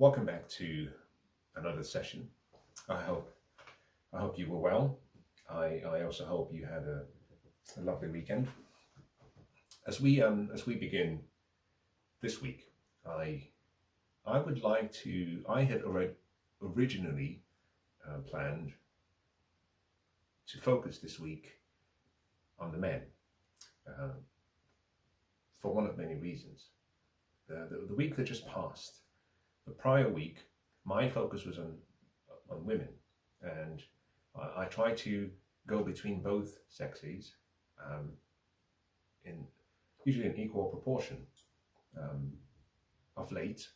Welcome back to another session. I hope I hope you were well. I also hope you had a lovely weekend. As we begin this week, I I would like to. I had already originally planned to focus this week on the men uh, for one of many reasons. The week that just passed, the prior week, my focus was on women, and I try to go between both sexes um, in usually in equal proportion um, of late.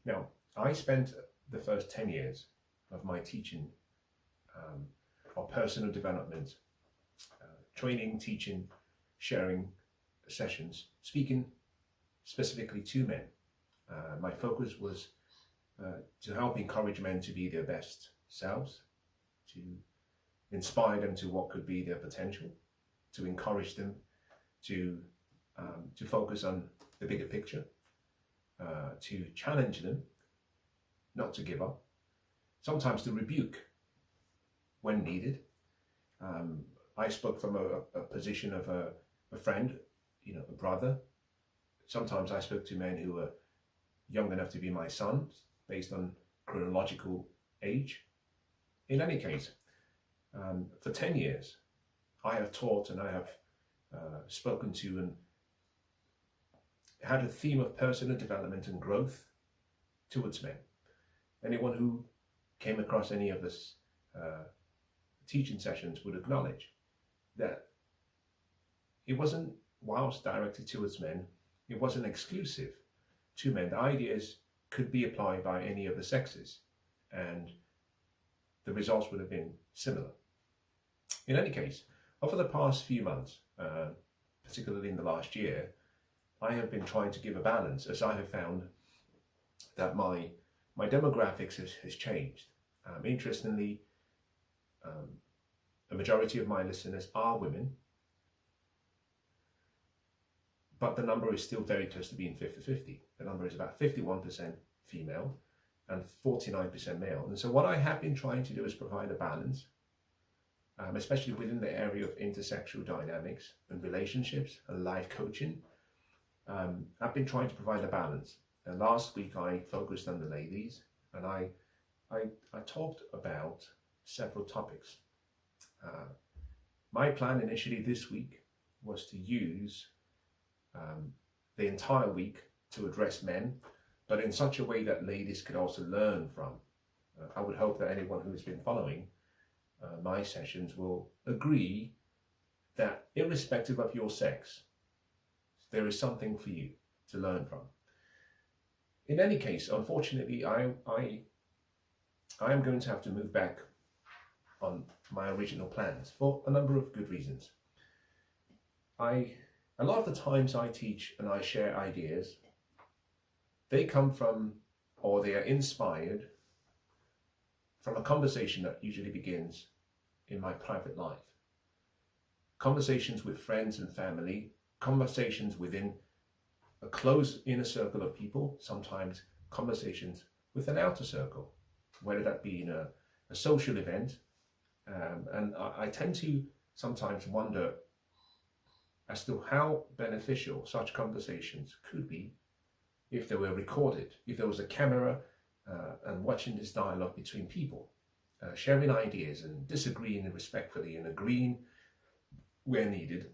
Now, I spent the first 10 years of my teaching um, or personal development, training, teaching, sharing sessions, speaking specifically to men. My focus was to help encourage men to be their best selves, to inspire them to what could be their potential, to encourage them to focus on the bigger picture, to challenge them not to give up, sometimes to rebuke when needed. Um, I spoke from a position of a friend, a brother. Sometimes I spoke to men who were young enough to be my sons based on chronological age. In any case, for 10 years, I have taught and I have spoken to and had a theme of personal development and growth towards men. Anyone who came across any of this teaching sessions would acknowledge that it wasn't, whilst directed towards men, it wasn't exclusive to men. The ideas could be applied by any of the sexes, and the results would have been similar. In any case, over the past few months, particularly in the last year, I have been trying to give a balance, as I have found that my demographics has changed. Interestingly, a majority of my listeners are women, but the number is still very close to being 50-50. The number is about 51% female and 49% male. And so what I have been trying to do is provide a balance, especially within the area of intersexual dynamics and relationships and life coaching. I've been trying to provide a balance. And last week I focused on the ladies, and I talked about several topics. My plan initially this week was to use the entire week to address men, but in such a way that ladies could also learn from. I would hope that anyone who has been following my sessions will agree that irrespective of your sex, there is something for you to learn from. In any case, unfortunately, I am going to have to move back on my original plans for a number of good reasons. A lot of the times I teach and I share ideas, they come from, or they are inspired from a conversation that usually begins in my private life. Conversations with friends and family, conversations within a close inner circle of people, sometimes conversations with an outer circle, whether that be in a social event. And I tend to sometimes wonder as to how beneficial such conversations could be if they were recorded, if there was a camera and watching this dialogue between people, sharing ideas and disagreeing respectfully and agreeing where needed.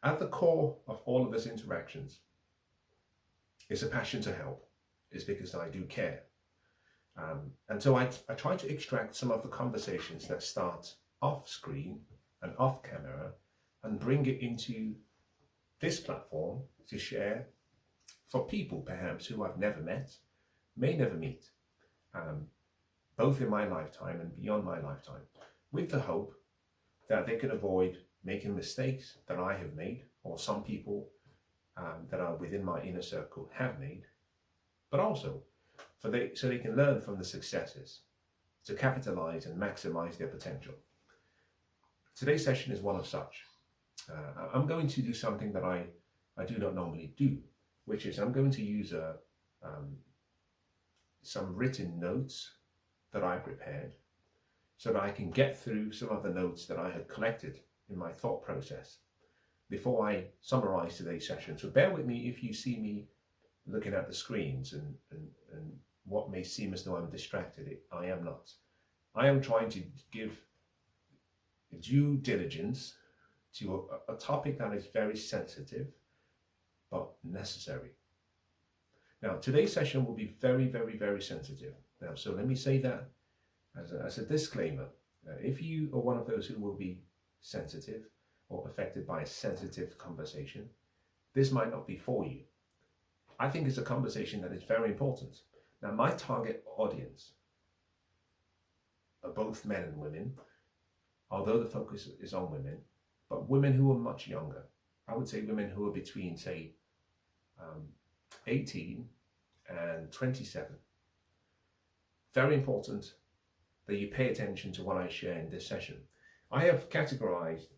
At the core of all of those interactions is a passion to help. It's because I do care. And so I try to extract some of the conversations that start off screen and off camera and bring it into this platform to share for people perhaps who I've never met, may never meet, both in my lifetime and beyond my lifetime, with the hope that they can avoid making mistakes that I have made, or some people that are within my inner circle have made, but also so they can learn from the successes to capitalize and maximize their potential. Today's session is one of such. I'm going to do something that I do not normally do, which is I'm going to use some written notes that I prepared so that I can get through some of the notes that I had collected in my thought process before I summarize today's session. So bear with me if you see me looking at the screens and what may seem as though I'm distracted. I am not. I am trying to give due diligence to a topic that is very sensitive but necessary. Now, today's session will be very, very, very sensitive. Now, so let me say that as a disclaimer. If you are one of those who will be sensitive or affected by a sensitive conversation, this might not be for you. I think it's a conversation that is very important. Now, my target audience are both men and women, although the focus is on women, but women who are much younger. I would say women who are between, say, 18 and 27. Very important that you pay attention to what I share in this session. I have categorized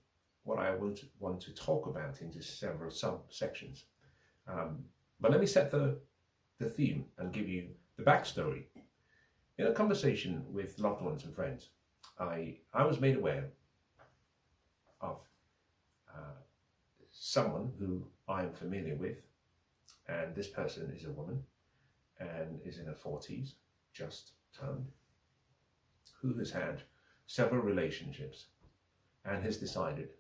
what I want to talk about into several subsections. But let me set the theme and give you the backstory. In a conversation with loved ones and friends, I was made aware of someone who I am familiar with, and this person is a woman and is in her 40s, just turned, who has had several relationships and has decided,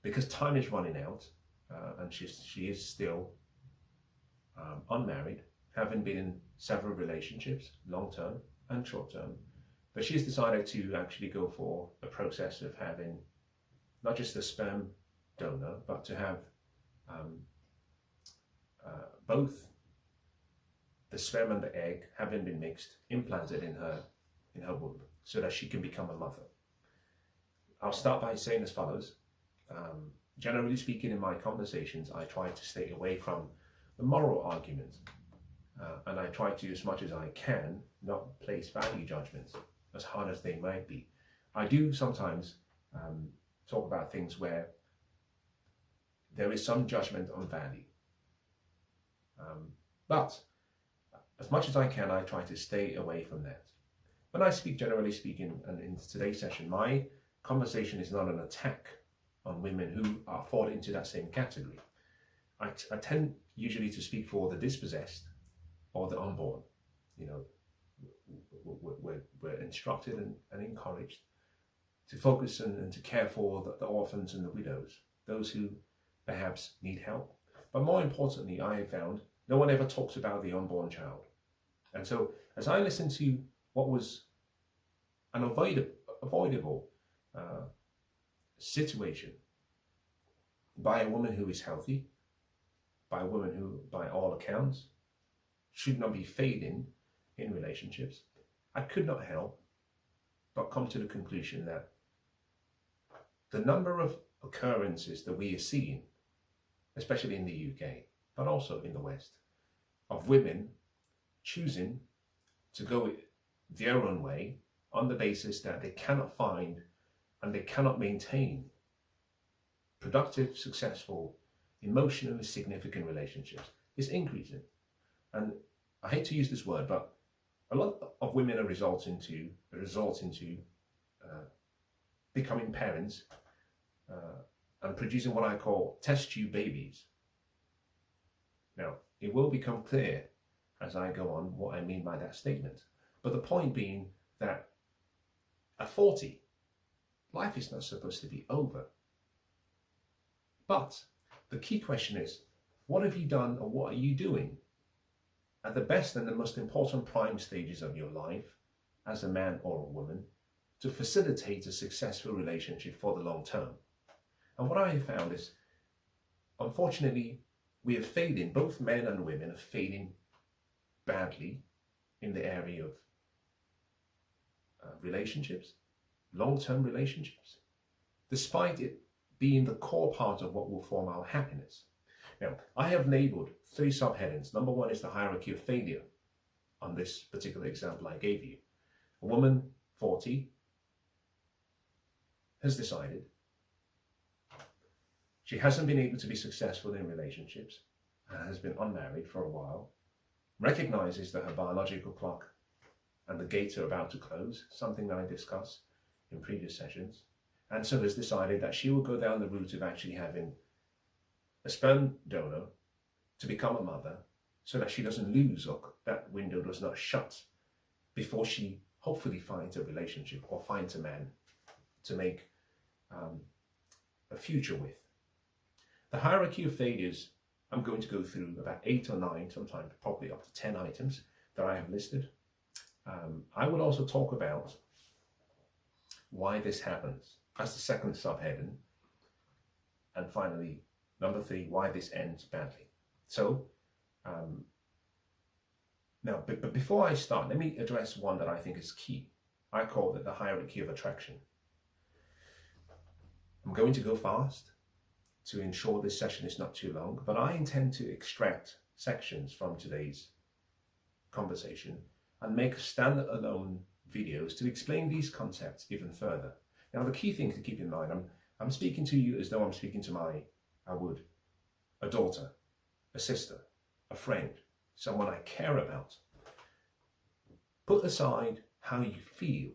because time is running out, and she is still unmarried, having been in several relationships, long-term and short-term, but she's decided to actually go for a process of having not just a sperm donor, but to have both the sperm and the egg, having been mixed, implanted in her womb, so that she can become a mother. I'll start by saying as follows. Generally speaking, in my conversations, I try to stay away from the moral argument, and I try to, as much as I can, not place value judgments, as hard as they might be. I do sometimes talk about things where there is some judgment on value. But as much as I can, I try to stay away from that. When I speak, generally speaking, and in today's session, my conversation is not an attack on women who are fall into that same category. I tend usually to speak for the dispossessed or the unborn. You know, we're instructed and encouraged to focus and to care for the orphans and the widows, those who perhaps need help. But more importantly, I have found no one ever talks about the unborn child. And so as I listen to what was an avoidable situation by a woman who is healthy, by a woman who, by all accounts, should not be fading in relationships, I could not help but come to the conclusion that the number of occurrences that we are seeing, especially in the UK, but also in the West, of women choosing to go their own way on the basis that they cannot find and they cannot maintain productive, successful, emotionally significant relationships is increasing. And I hate to use this word, but a lot of women are result into becoming parents and producing what I call test tube babies. Now, it will become clear as I go on what I mean by that statement. But the point being that at 40, life is not supposed to be over. But the key question is, what have you done or what are you doing at the best and the most important prime stages of your life as a man or a woman to facilitate a successful relationship for the long term? And what I have found is, unfortunately, we are failing, both men and women are failing badly in the area of relationships, long-term relationships, despite it being the core part of what will form our happiness. Now, I have labeled 3 subheadings. Number 1 is the hierarchy of failure on this particular example I gave you. A woman, 40, has decided she hasn't been able to be successful in relationships and has been unmarried for a while. recognizes that her biological clock and the gates are about to close, something that I discussed in previous sessions, and so has decided that she will go down the route of actually having a sperm donor to become a mother, so that she doesn't lose, or that window does not shut before she hopefully finds a relationship or finds a man to make a future with. The hierarchy of failures, I'm going to go through about 8 or 9, sometimes probably up to 10 items that I have listed. I would also talk about why this happens as the second subheading, and finally, number 3, why this ends badly. So, now, but before I start, let me address one that I think is key. I call it the hierarchy of attraction. I'm going to go fast to ensure this session is not too long, but I intend to extract sections from today's conversation and make standalone videos to explain these concepts even further. Now, the key thing to keep in mind, I'm speaking to you as though I'm speaking to a daughter, a sister, a friend, someone I care about. Put aside how you feel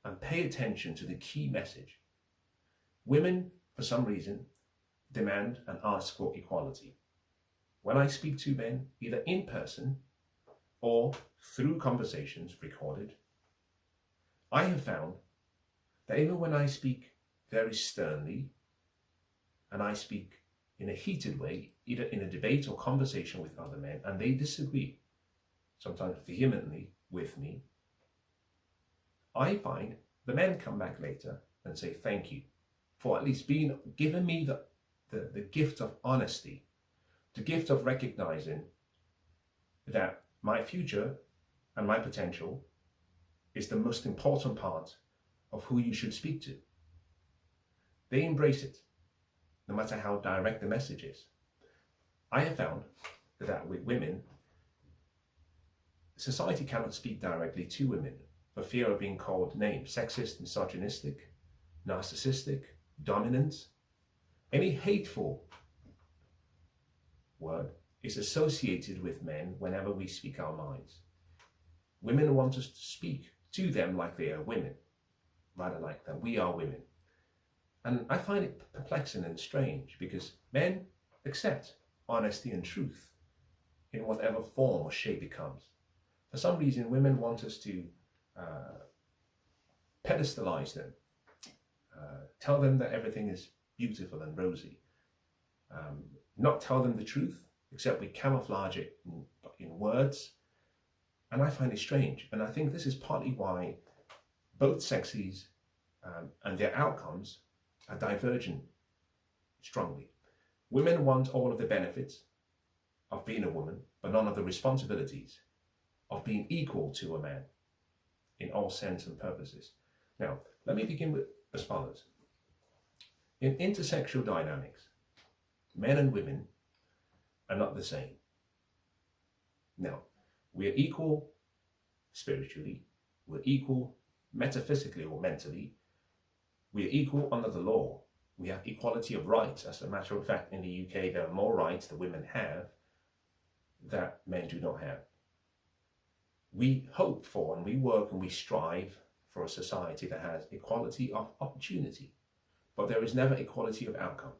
and pay attention to the key message. Women, for some reason, demand and ask for equality. When I speak to men, either in person or through conversations recorded, I have found that even when I speak very sternly and I speak in a heated way, either in a debate or conversation with other men, and they disagree, sometimes vehemently, with me, I find the men come back later and say thank you for at least giving me the gift of honesty, the gift of recognizing that my future and my potential is the most important part of who you should speak to. They embrace it, no matter how direct the message is. I have found that with women, society cannot speak directly to women for fear of being called names: sexist, misogynistic, narcissistic, dominant. Any hateful word is associated with men whenever we speak our minds. Women want us to speak to them like they are women, rather like that we are women. And I find it perplexing and strange, because men accept honesty and truth in whatever form or shape it comes. For some reason, women want us to pedestalize them, tell them that everything is beautiful and rosy, not tell them the truth, except we camouflage it in words. And I find it strange. And I think this is partly why both sexes and their outcomes are divergent strongly. Women want all of the benefits of being a woman, but none of the responsibilities of being equal to a man in all sense and purposes. Now, let me begin with as follows. In intersexual dynamics, men and women are not the same. Now, we are equal spiritually, we're equal metaphysically or mentally, we are equal under the law. We have equality of rights. As a matter of fact, in the UK, there are more rights that women have that men do not have. We hope for and we work and we strive for a society that has equality of opportunity, but there is never equality of outcome.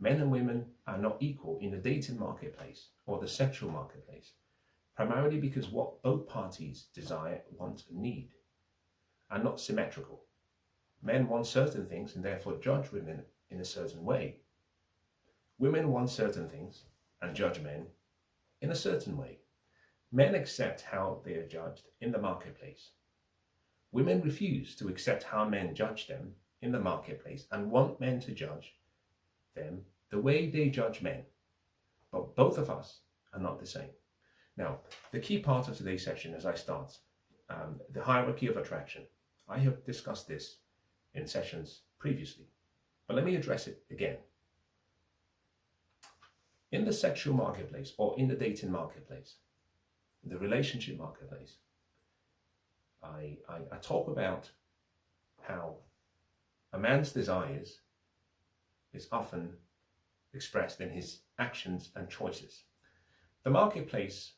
Men and women are not equal in the dating marketplace or the sexual marketplace, primarily because what both parties desire, want, and need are not symmetrical. Men want certain things and therefore judge women in a certain way. Women want certain things and judge men in a certain way. Men accept how they are judged in the marketplace. Women refuse to accept how men judge them in the marketplace and want men to judge them the way they judge men. But both of us are not the same. Now, the key part of today's session as I start, the hierarchy of attraction. I have discussed this in sessions previously, but let me address it again. In the sexual marketplace or in the dating marketplace, the relationship marketplace, I talk about how a man's desires is often expressed in his actions and choices. The marketplace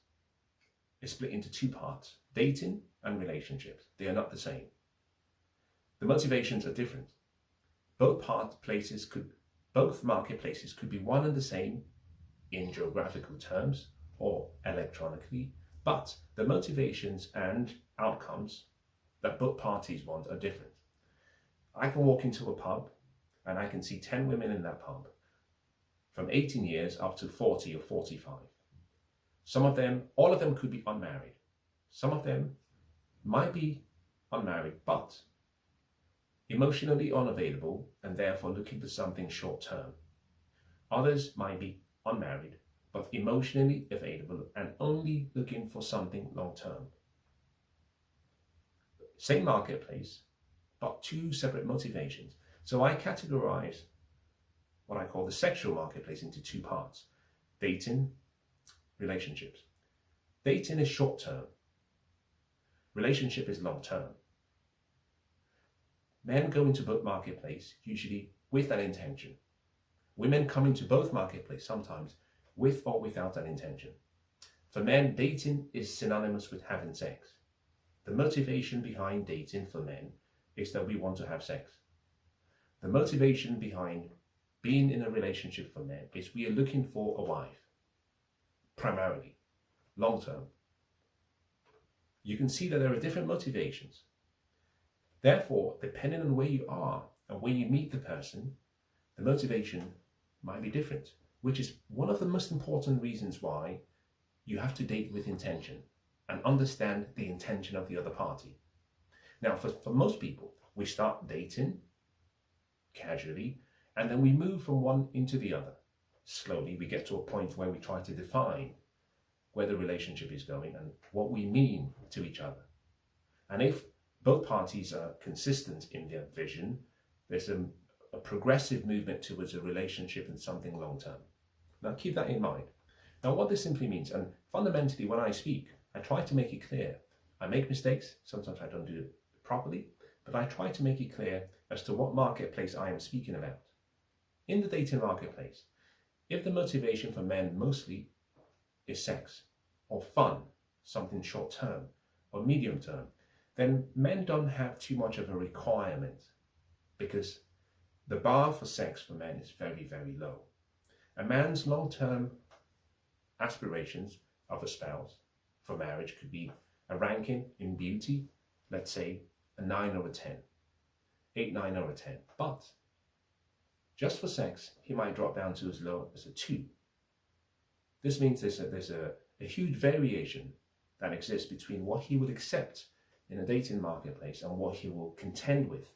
is split into two parts, dating and relationships. They are not the same. The motivations are different. Both marketplaces could be one and the same in geographical terms or electronically, but the motivations and outcomes that both parties want are different. I can walk into a pub and I can see 10 women in that pub from 18 years up to 40 or 45. All of them could be unmarried. Some of them might be unmarried, but emotionally unavailable and therefore looking for something short term. Others might be unmarried, but emotionally available and only looking for something long term. Same marketplace, but two separate motivations. So I categorize what I call the sexual marketplace into two parts: dating, relationships. Dating is short term. Relationship is long term. Men go into both marketplace usually with an intention. Women come into both marketplace sometimes with or without an intention. For men, dating is synonymous with having sex. The motivation behind dating for men is that we want to have sex. The motivation behind being in a relationship for men is we are looking for a wife, primarily, long term. You can see that there are different motivations. Therefore, depending on where you are and where you meet the person, the motivation might be different, which is one of the most important reasons why you have to date with intention and understand the intention of the other party. Now, for most people, we start dating casually, and then we move from one into the other. Slowly, we get to a point where we try to define where the relationship is going and what we mean to each other. And if both parties are consistent in their vision, there's a progressive movement towards a relationship and something long term. Now, keep that in mind. Now, what this simply means, and fundamentally when I speak, I try to make it clear. I make mistakes, sometimes I don't do it properly, but I try to make it clear as to what marketplace I am speaking about. In the dating marketplace, if the motivation for men mostly is sex or fun, something short term or medium term, then men don't have too much of a requirement because the bar for sex for men is very, very low. A man's long-term aspirations of a spouse for marriage could be a ranking in beauty, let's say a 9 over 10, 8, 9 over 10. But just for sex, he might drop down to as low as a 2. This means there's a huge variation that exists between what he would accept in a dating marketplace and what he will contend with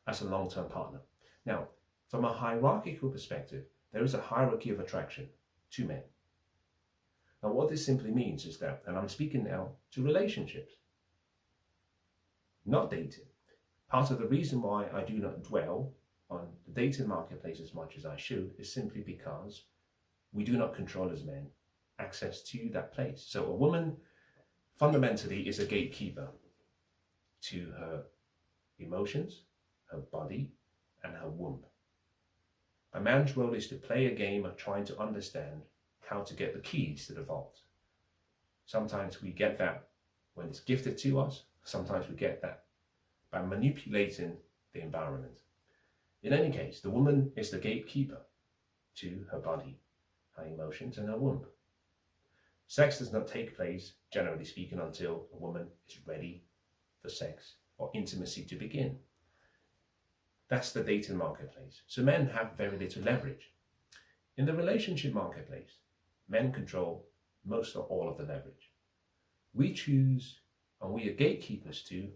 as a long-term partner. Now, from a hierarchical perspective, there is a hierarchy of attraction to men. Now, what this simply means is that, and I'm speaking now to relationships, not dating. Part of the reason why I do not dwell on the dating marketplace as much as I should is simply because we do not control as men access to that place. So a woman fundamentally is a gatekeeper to her emotions, her body, and her womb. A man's role is to play a game of trying to understand how to get the keys to the vault. Sometimes we get that when it's gifted to us. Sometimes we get that by manipulating the environment. In any case, the woman is the gatekeeper to her body, her emotions, and her womb. Sex does not take place, generally speaking, until a woman is ready for sex or intimacy to begin. That's the dating marketplace. So men have very little leverage. In the relationship marketplace, men control most or all of the leverage. We choose, and we are gatekeepers to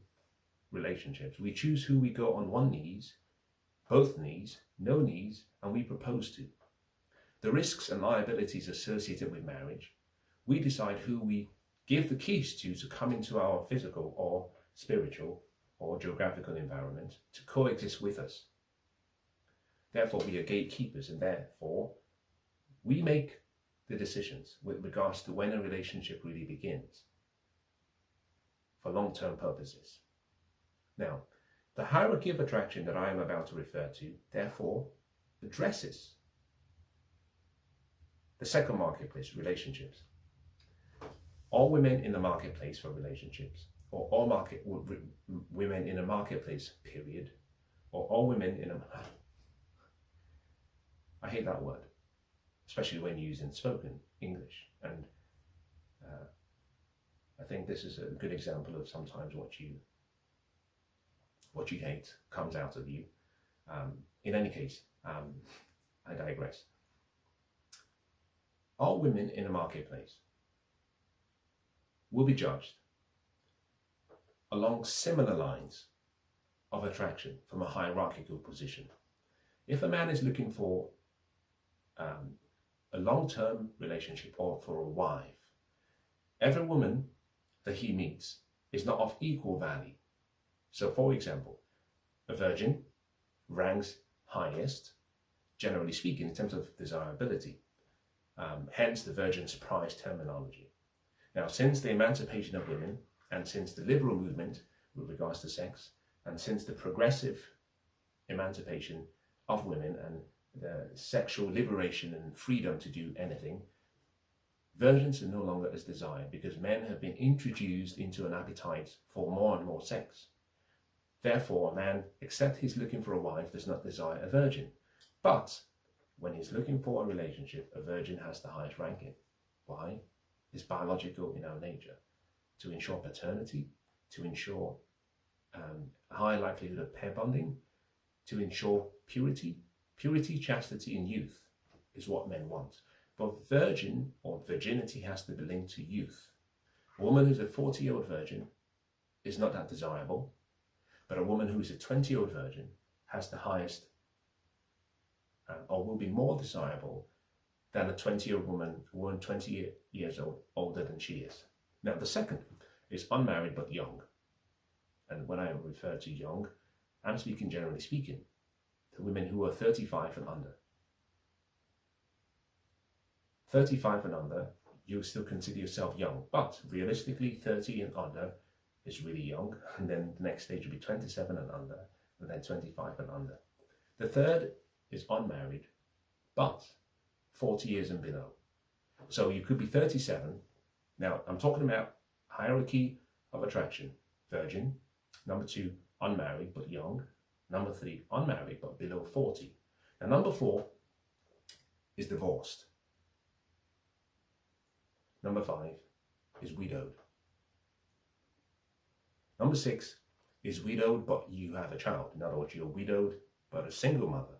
relationships. We choose who we go on one knees, both knees, no knees, and we propose to. The risks and liabilities associated with marriage, we decide who we give the keys to come into our physical or spiritual or geographical environment to coexist with us. Therefore, we are gatekeepers, and therefore, we make the decisions with regards to when a relationship really begins for long-term purposes. Now, the hierarchy of attraction that I am about to refer to, therefore, addresses the second marketplace, relationships. all women in the marketplace for relationships, or all women in a marketplace, period, or all women in a... I hate that word, especially when used in spoken English. And I think this is a good example of sometimes what you hate comes out of you. In any case, I digress. All women in a marketplace will be judged along similar lines of attraction from a hierarchical position. If a man is looking for a long-term relationship or for a wife, every woman that he meets is not of equal value. So, for example, a virgin ranks highest, generally speaking, in terms of desirability. Hence the virgin's prize terminology. Now, since the emancipation of women, and since the liberal movement with regards to sex, and since the progressive emancipation of women and the sexual liberation and freedom to do anything, virgins are no longer as desired because men have been introduced into an appetite for more and more sex. Therefore, a man, except he's looking for a wife, does not desire a virgin. But when he's looking for a relationship, a virgin has the highest ranking. Why? It's biological in our nature. To ensure paternity, to ensure a high likelihood of pair bonding, to ensure purity, chastity, and youth is what men want. But virgin or virginity has to be linked to youth. A woman who's a 40-year-old virgin is not that desirable, but a woman who's a 20-year-old virgin has the highest or will be more desirable than a 20-year-old woman who is 20 years older than she is. Now, the second is unmarried but young. And when I refer to young, I'm speaking generally speaking to women who are 35 and under. 35 and under, you still consider yourself young, but realistically 30 and under is really young, and then the next stage will be 27 and under, and then 25 and under. The third is unmarried, but 40 years and below. So you could be 37. Now, I'm talking about hierarchy of attraction. Virgin. Number 2, unmarried but young. Number 3, unmarried but below 40. Now, number 4 is divorced. Number 5 is widowed. Number 6 is widowed but you have a child. In other words, you're widowed but a single mother.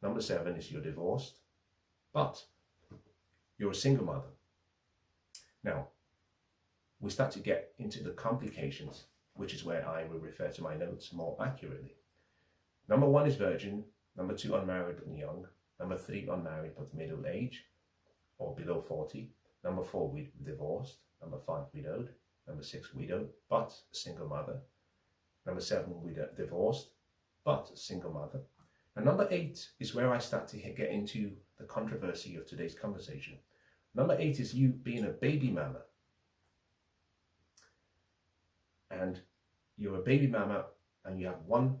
Number 7 is you're divorced, but you're a single mother. Now, we start to get into the complications, which is where I will refer to my notes more accurately. Number 1 is virgin. Number 2, unmarried but young. Number 3, unmarried but middle age or below 40. Number 4, divorced. Number 5, widowed. Number 6, widowed but a single mother. Number 7, divorced but a single mother. And number 8 is where I start to get into the controversy of today's conversation. Number 8 is you being a baby mama. And you're a baby mama and you have one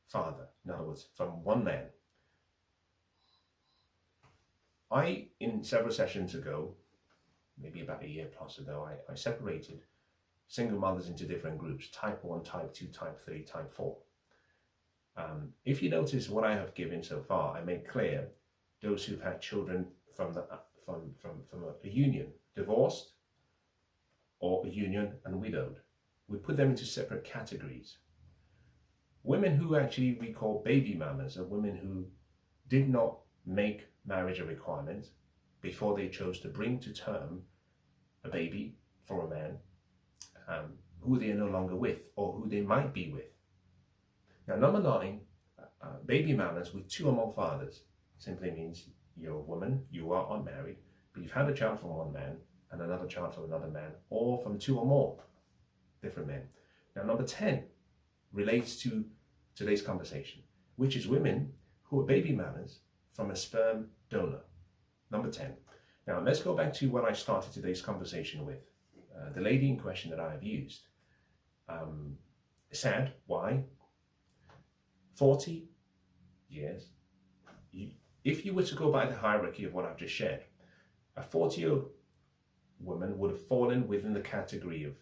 father, in other words, from one man. In several sessions ago, maybe about a year plus ago, I separated single mothers into different groups, type 1, type 2, type 3, type 4. If you notice what I have given so far, I made clear those who've had children from a union, divorced, or a union and widowed. We put them into separate categories. Women who actually we call baby mamas are women who did not make marriage a requirement before they chose to bring to term a baby for a man who they are no longer with or who they might be with. Now, number 9, baby mamas with 2 or more fathers simply means you're a woman, you are unmarried, but you've had a child from one man and another child from another man, or from 2 or more different men. Now, number 10 relates to today's conversation, which is women who are baby mamas from a sperm donor. Number 10. Now, let's go back to what I started today's conversation with. The lady in question that I have used. Sad. Why? 40 years. If you were to go by the hierarchy of what I've just shared, a 40-year-old woman would have fallen within the category of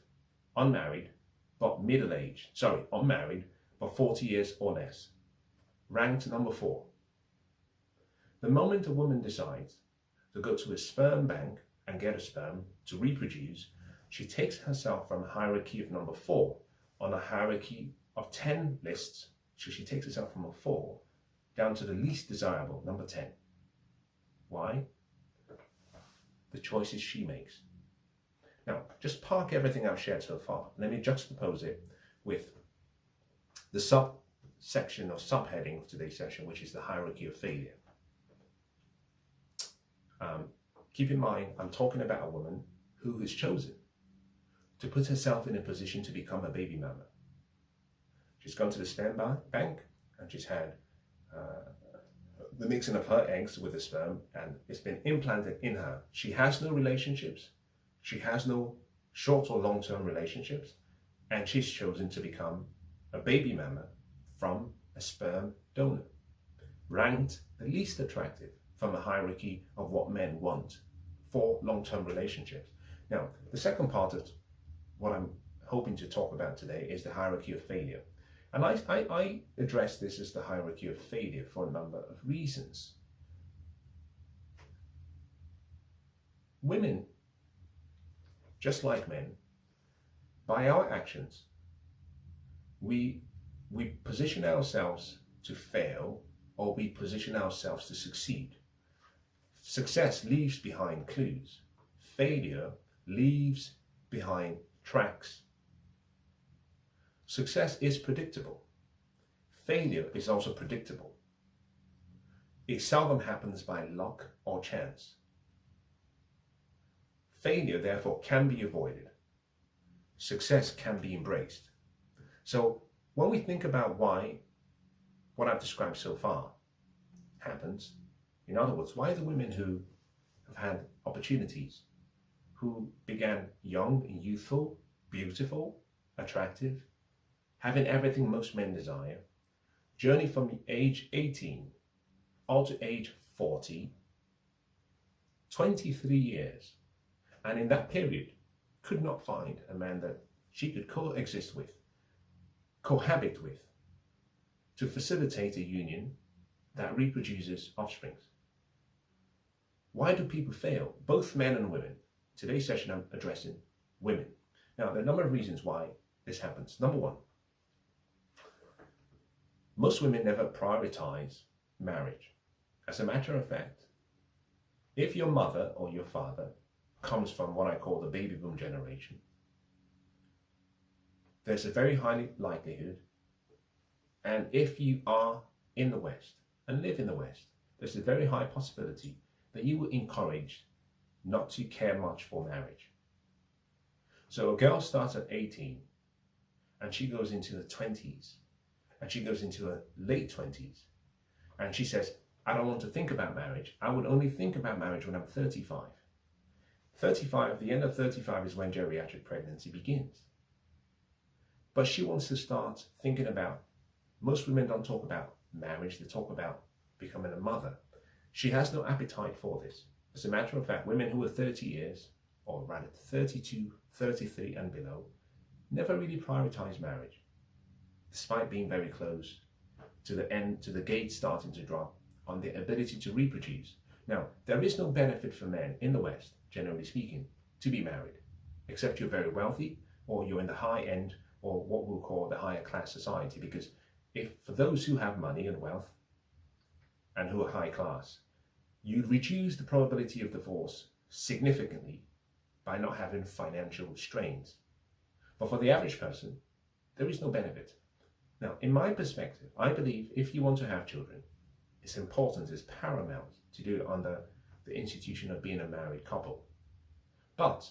unmarried but unmarried but 40 years or less. Ranked number 4. The moment a woman decides to go to a sperm bank and get a sperm to reproduce, she takes herself from a hierarchy of number 4 on a hierarchy of 10 lists. So she takes herself from a 4 down to the least desirable, number 10. Why? The choices she makes. Now, just park everything I've shared so far. Let me juxtapose it with the subsection or subheading of today's session, which is the hierarchy of failure. Keep in mind, I'm talking about a woman who has chosen to put herself in a position to become a baby mama. She's gone to the sperm bank and she's had the mixing of her eggs with the sperm, and it's been implanted in her. She has no relationships. She has no short or long-term relationships, and she's chosen to become a baby mama from a sperm donor, ranked the least attractive from a hierarchy of what men want for long-term relationships. Now, the second part of what I'm hoping to talk about today is the hierarchy of failure. And I address this as the hierarchy of failure for a number of reasons. Women, just like men, by our actions, we position ourselves to fail, or we position ourselves to succeed. Success leaves behind clues. Failure leaves behind tracks. Success is predictable. Failure is also predictable. It seldom happens by luck or chance. Failure, therefore, can be avoided. Success can be embraced. So when we think about why what I've described so far happens, in other words, why the women who have had opportunities, who began young and youthful, beautiful, attractive, having everything most men desire, journey from age 18 all to age 40, 23 years, and in that period could not find a man that she could coexist with, cohabit with, to facilitate a union that reproduces offsprings. Why do people fail? Both men and women. Today's session I'm addressing women. Now, there are a number of reasons why this happens. Number one, most women never prioritize marriage. As a matter of fact, if your mother or your father comes from what I call the baby boom generation, there's a very high likelihood, and if you are in the West and live in the West, there's a very high possibility that you were encouraged not to care much for marriage. So a girl starts at 18 and she goes into her 20s and she goes into her late 20s and she says, I don't want to think about marriage. I would only think about marriage when I'm 35. 35, the end of 35 is when geriatric pregnancy begins. But she wants to start thinking about, most women don't talk about marriage, they talk about becoming a mother. She has no appetite for this. As a matter of fact, women who are 30 years, or rather 32, 33 and below, never really prioritize marriage, despite being very close to the end, to the gate starting to drop on the ability to reproduce. Now, there is no benefit for men in the West, generally speaking, to be married, except you're very wealthy or you're in the high end or what we'll call the higher class society, because if for those who have money and wealth and who are high class, you'd reduce the probability of divorce significantly by not having financial strains. But for the average person, there is no benefit. Now, in my perspective, I believe if you want to have children, it's important, it's paramount to do it under the institution of being a married couple. But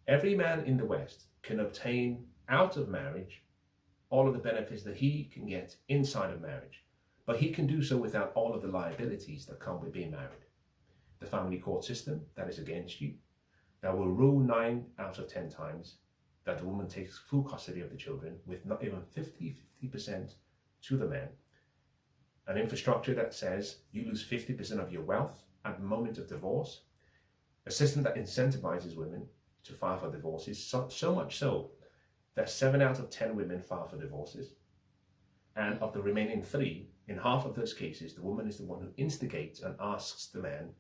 every man in the West can obtain out of marriage all of the benefits that he can get inside of marriage. But he can do so without all of the liabilities that come with being married. The family court system that is against you, that will rule 9 out of 10 times that the woman takes full custody of the children with not even 50% to the man. An infrastructure that says you lose 50% of your wealth at the moment of divorce. A system that incentivizes women to file for divorces, so much so that 7 out of 10 women file for divorces. And of the remaining 3, in half of those cases, the woman is the one who instigates and asks the man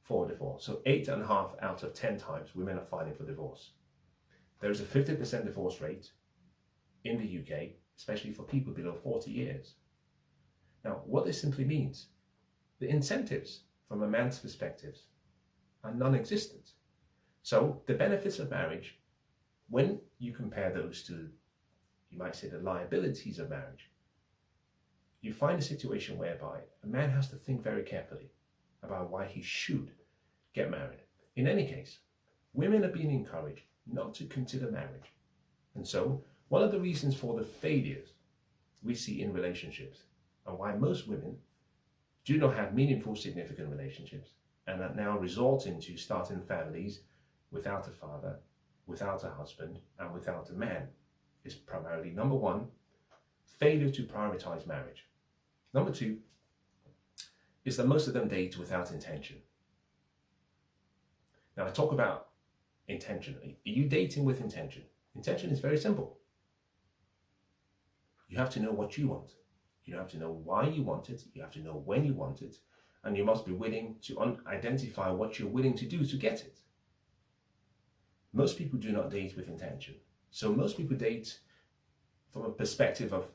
for divorce. So 8.5 out of 10 times women are filing for divorce. There is a 50% divorce rate in the UK, especially for people below 40 years. Now, what this simply means, the incentives from a man's perspective are non-existent. So the benefits of marriage, when you compare those to, you might say, the liabilities of marriage, you find a situation whereby a man has to think very carefully about why he should get married. In any case, women are being encouraged not to consider marriage. And so, one of the reasons for the failures we see in relationships and why most women do not have meaningful, significant relationships and are now resorting to starting families without a father, without a husband, and without a man is primarily, number one, failure to prioritize marriage. Number two is that most of them date without intention. Now, I talk about intention. Are you dating with intention? Intention is very simple. You have to know what you want. You have to know why you want it. You have to know when you want it. And you must be willing to identify what you're willing to do to get it. Most people do not date with intention. So most people date from a perspective of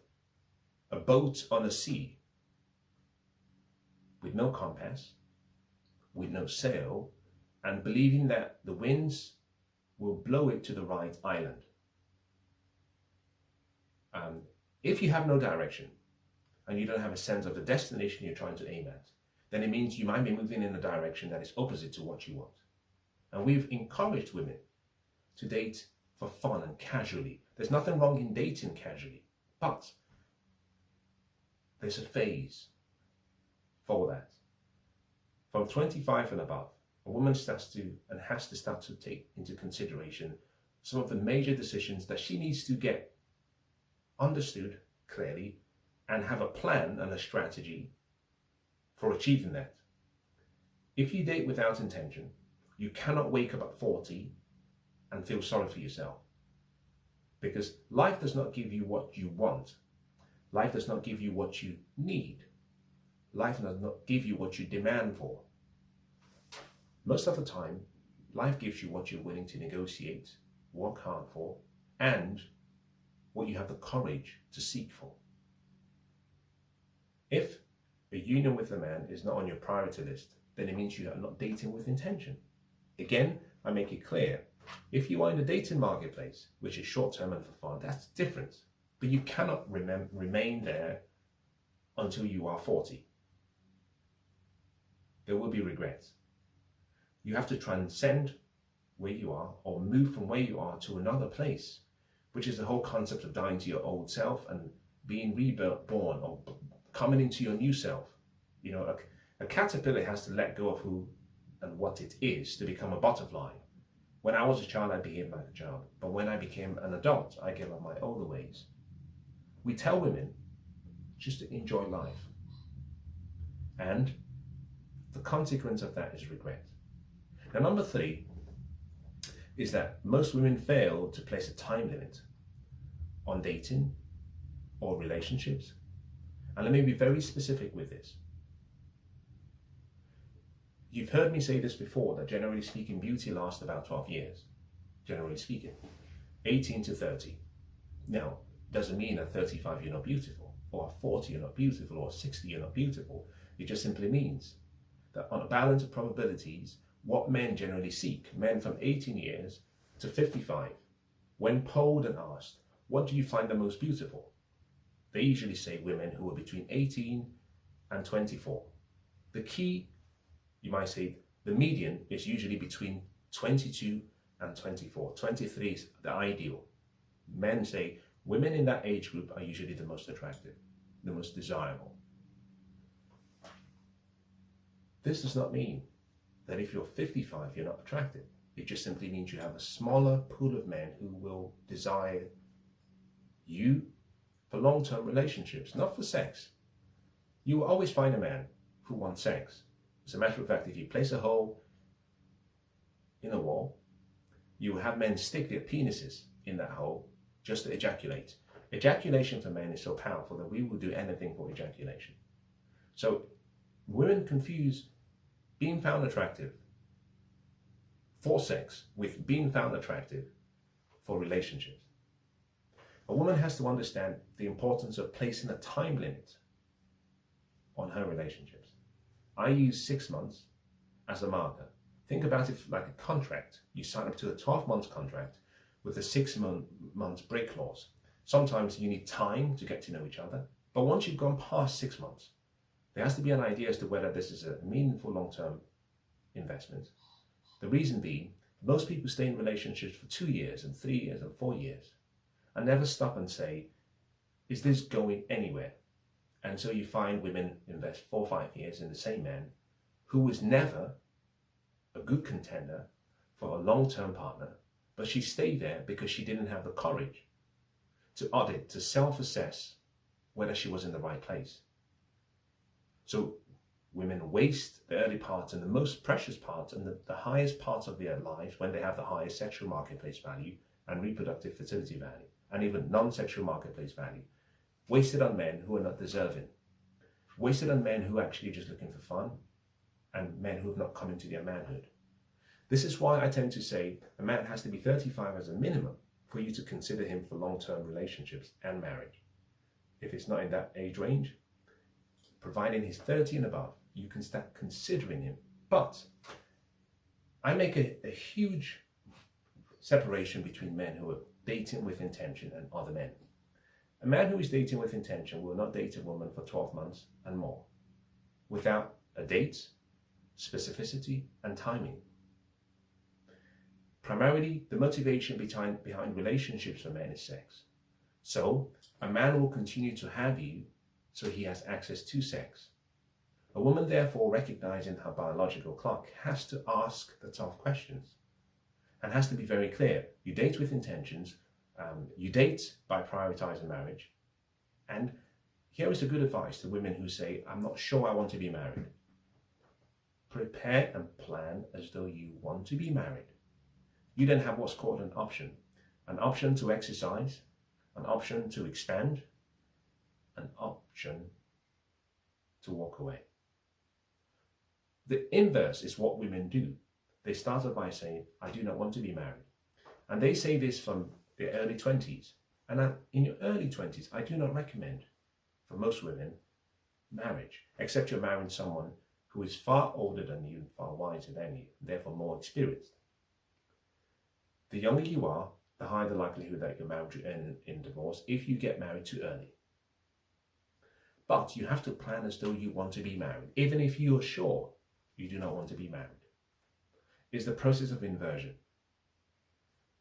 a boat on a sea with no compass, with no sail, and believing that the winds will blow it to the right island. If you have no direction and you don't have a sense of the destination you're trying to aim at, then it means you might be moving in a direction that is opposite to what you want. And we've encouraged women to date for fun and casually. There's nothing wrong in dating casually, but there's a phase for that. From 25 and above, a woman starts to and has to start to take into consideration some of the major decisions that she needs to get understood clearly and have a plan and a strategy for achieving that. If you date without intention, you cannot wake up at 40 and feel sorry for yourself, because life does not give you what you want. Life does not give you what you need. Life does not give you what you demand for. Most of the time, life gives you what you're willing to negotiate, work hard for, and what you have the courage to seek for. If a union with a man is not on your priority list, then it means you are not dating with intention. Again, I make it clear, if you are in the dating marketplace, which is short-term and for fun, that's different. But you cannot remain there until you are 40. There will be regrets. You have to transcend where you are or move from where you are to another place, which is the whole concept of dying to your old self and being reborn or coming into your new self. You know, a caterpillar has to let go of who and what it is to become a butterfly. When I was a child, I behaved like a child. But when I became an adult, I gave up my older ways. We tell women just to enjoy life. And the consequence of that is regret. Now, number 3 is that most women fail to place a time limit on dating or relationships. And let me be very specific with this. You've heard me say this before, that generally speaking, beauty lasts about 12 years. Generally speaking, 18 to 30. Now, doesn't mean at 35 you're not beautiful, or at 40 you're not beautiful, or 60 you're not beautiful. It just simply means that on a balance of probabilities, what men generally seek, men from 18 years to 55, when polled and asked, what do you find the most beautiful? They usually say women who are between 18 and 24. The key, you might say, the median is usually between 22 and 24. 23 is the ideal. Men say women in that age group are usually the most attractive, the most desirable. This does not mean that if you're 55, you're not attractive. It just simply means you have a smaller pool of men who will desire you for long-term relationships, not for sex. You will always find a man who wants sex. As a matter of fact, if you place a whole in a wall, you will have men stick their penises in that hole just to ejaculate. Ejaculation for men is so powerful that we will do anything for ejaculation. So women confuse being found attractive for sex with being found attractive for relationships. A woman has to understand the importance of placing a time limit on her relationships. I use 6 months as a marker. Think about it like a contract. You sign up to a 12-month contract with a 6-month break clause. Sometimes you need time to get to know each other, but once you've gone past 6 months, there has to be an idea as to whether this is a meaningful long-term investment. The reason being, most people stay in relationships for 2 years and 3 years and 4 years and never stop and say, is this going anywhere? And so you find women invest 4 or 5 years in the same man who was never a good contender for a long-term partner, but she stayed there because she didn't have the courage to audit, to self-assess whether she was in the right place. So women waste the early parts and the most precious parts and the highest parts of their lives when they have the highest sexual marketplace value and reproductive fertility value, and even non-sexual marketplace value, wasted on men who are not deserving, wasted on men who are actually just looking for fun, and men who have not come into their manhood. This is why I tend to say a man has to be 35 as a minimum for you to consider him for long-term relationships and marriage. If it's not in that age range, providing he's 30 and above, you can start considering him. But I make a huge separation between men who are dating with intention and other men. A man who is dating with intention will not date a woman for 12 months and more without a date, specificity, and timing. Primarily, the motivation behind relationships for men is sex. So, a man will continue to have you so he has access to sex. A woman, therefore, recognizing her biological clock, has to ask the tough questions and has to be very clear. You date with intentions, you date by prioritizing marriage. And here is a good advice to women who say, I'm not sure I want to be married. Prepare and plan as though you want to be married. You then have what's called an option to exercise, an option to expand, an option to walk away. The inverse is what women do. They started by saying, I do not want to be married. And they say this from their early 20s. And in your early 20s, I do not recommend, for most women, marriage, except you're marrying someone who is far older than you, far wiser than you, therefore more experienced. The younger you are, the higher the likelihood that your marriage will end in divorce if you get married too early. But you have to plan as though you want to be married, even if you are sure you do not want to be married. It's the process of inversion.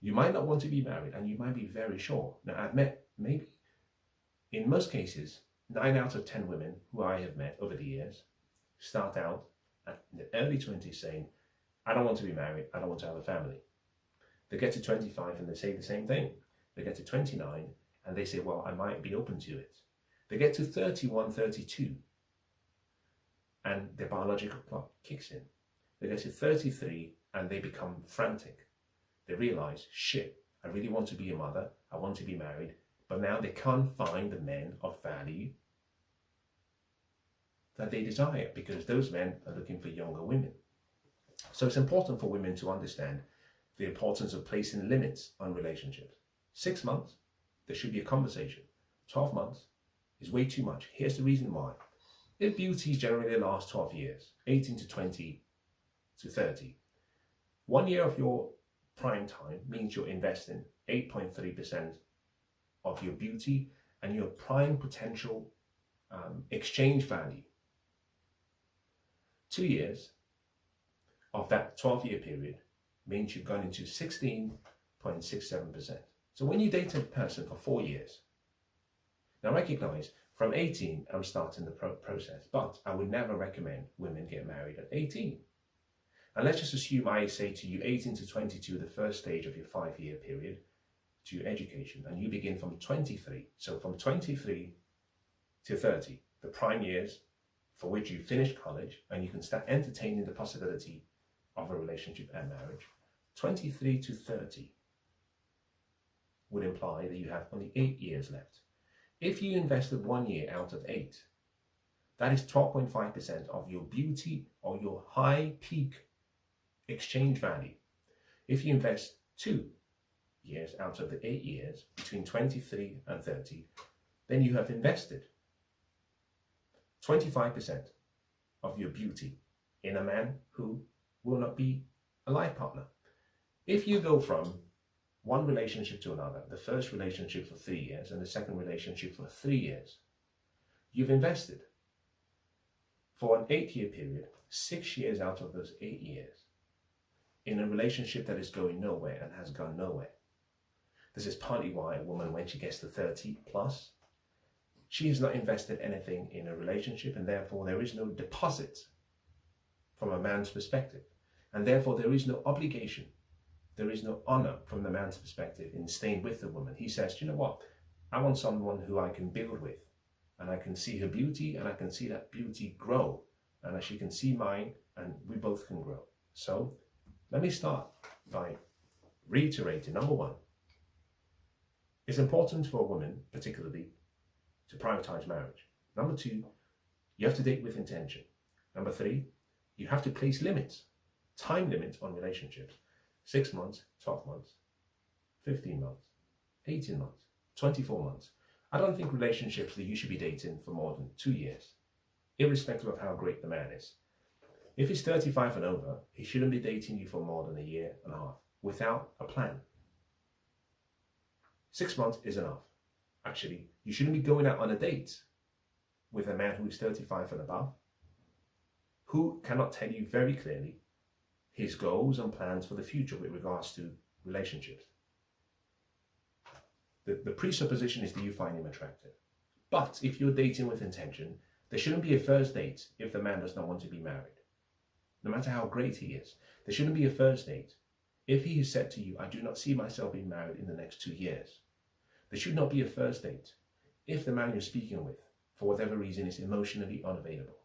You might not want to be married and you might be very sure. Now, I've met maybe, in most cases, 9 out of 10 women who I have met over the years start out at the early 20s saying, I don't want to be married, I don't want to have a family. They get to 25 and they say the same thing. They get to 29 and they say, well, I might be open to it. They get to 31, 32 and their biological clock kicks in. They get to 33 and they become frantic. They realize, shit, I really want to be a mother, I want to be married, but now they can't find the men of value that they desire because those men are looking for younger women. So it's important for women to understand the importance of placing limits on relationships. 6 months, there should be a conversation. 12 months is way too much. Here's the reason why. If beauty generally lasts 12 years, 18 to 20 to 30, 1 year of your prime time means you're investing 8.3% of your beauty and your prime potential exchange value. 2 years of that 12-year period means you've gone into 16.67%. So when you date a person for 4 years, now recognize from 18, I'm starting the process, but I would never recommend women get married at 18. And let's just assume I say to you 18 to 22, the first stage of your 5-year period to your education, and you begin from 23. So from 23 to 30, the prime years for which you finish college and you can start entertaining the possibility of a relationship and marriage. 23 to 30 would imply that you have only 8 years left. If you invested 1 year out of 8, that is 12.5% of your beauty or your high peak exchange value. If you invest 2 years out of the 8 years, between 23 and 30, then you have invested 25% of your beauty in a man who will not be a life partner. If you go from one relationship to another, the first relationship for 3 years and the second relationship for 3 years, you've invested for an 8-year period, 6 years out of those 8 years in a relationship that is going nowhere and has gone nowhere. This is partly why a woman, when she gets to 30 plus, she has not invested anything in a relationship, and therefore there is no deposit from a man's perspective. And therefore there is no obligation, there is no honor from the man's perspective in staying with the woman. He says, you know what, I want someone who I can build with, and I can see her beauty, and I can see that beauty grow, and she can see mine, and we both can grow. So let me start by reiterating. Number one, it's important for a woman, particularly, to prioritize marriage. Number two, you have to date with intention. Number three, you have to place limits, time limits on relationships. 6 months, 12 months, 15 months, 18 months, 24 months. I don't think relationships that you should be dating for more than 2 years, irrespective of how great the man is. If he's 35 and over, he shouldn't be dating you for more than a year and a half without a plan. 6 months is enough. Actually, you shouldn't be going out on a date with a man who is 35 and above, who cannot tell you very clearly his goals and plans for the future with regards to relationships. The presupposition is that you find him attractive. But if you're dating with intention, there shouldn't be a first date if the man does not want to be married. No matter how great he is, there shouldn't be a first date if he has said to you, I do not see myself being married in the next 2 years. There should not be a first date if the man you're speaking with, for whatever reason, is emotionally unavailable.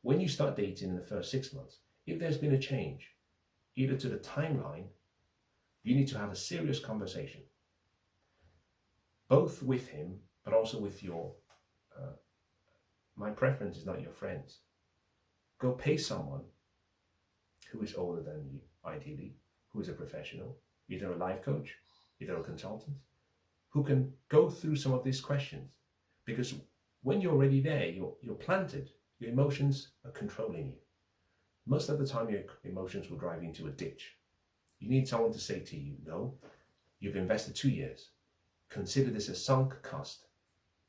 When you start dating in the first 6 months, if there's been a change, either to the timeline, you need to have a serious conversation, both with him, but also with your, my preference is not your friends. Go pay someone who is older than you, ideally, who is a professional, either a life coach, either a consultant, who can go through some of these questions. Because when you're already there, you're planted, your emotions are controlling you. Most of the time, your emotions will drive you into a ditch. You need someone to say to you, no, you've invested 2 years. Consider this a sunk cost.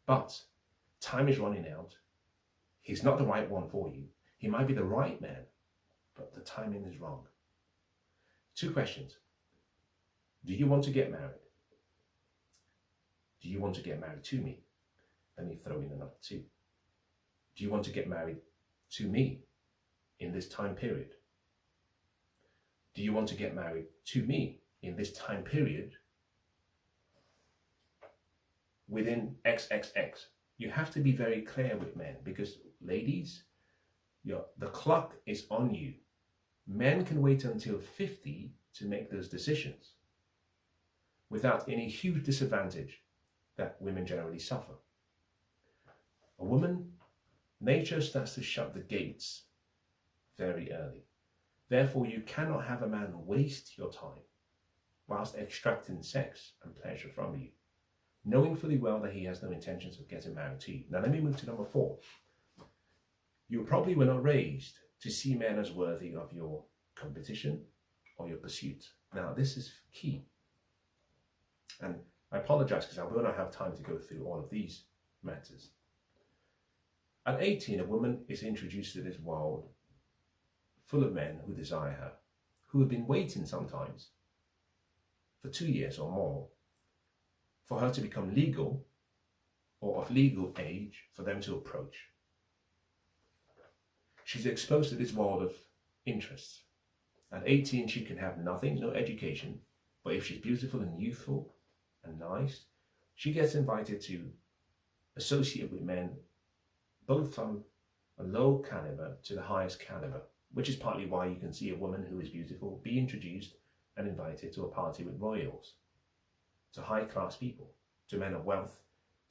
But time is running out. He's not the right one for you. He might be the right man, but the timing is wrong. 2 questions. Do you want to get married? Do you want to get married to me? Let me throw in another 2. Do you want to get married to me in this time period? Do you want to get married to me in this time period within XXX? You have to be very clear with men, because ladies, the clock is on you. Men can wait until 50 to make those decisions without any huge disadvantage that women generally suffer. A woman, nature starts to shut the gates very early. Therefore, you cannot have a man waste your time whilst extracting sex and pleasure from you, knowing fully well that he has no intentions of getting married to you. Now, let me move to number 4. You probably were not raised to see men as worthy of your competition or your pursuit. Now, this is key. And I apologize because I will not have time to go through all of these matters. At 18, a woman is introduced to this world full of men who desire her, who have been waiting sometimes for 2 years or more for her to become legal or of legal age for them to approach. She's exposed to this world of interests. At 18, she can have nothing, no education, but if she's beautiful and youthful and nice, she gets invited to associate with men both from a low caliber to the highest caliber, which is partly why you can see a woman who is beautiful be introduced and invited to a party with royals, to high-class people, to men of wealth,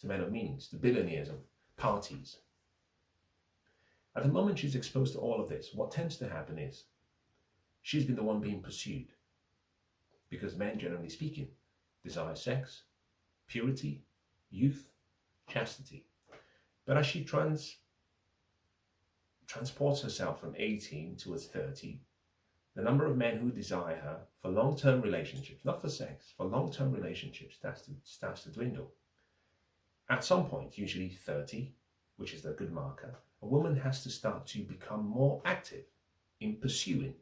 to men of means, to billionaires of parties. At the moment she's exposed to all of this, what tends to happen is she's been the one being pursued, because men, generally speaking, desire sex, purity, youth, chastity. But as she transports herself from 18 towards 30, the number of men who desire her for long-term relationships, not for sex, for long-term relationships, starts to dwindle. At some point, usually 30, which is the good marker, a woman has to start to become more active in pursuing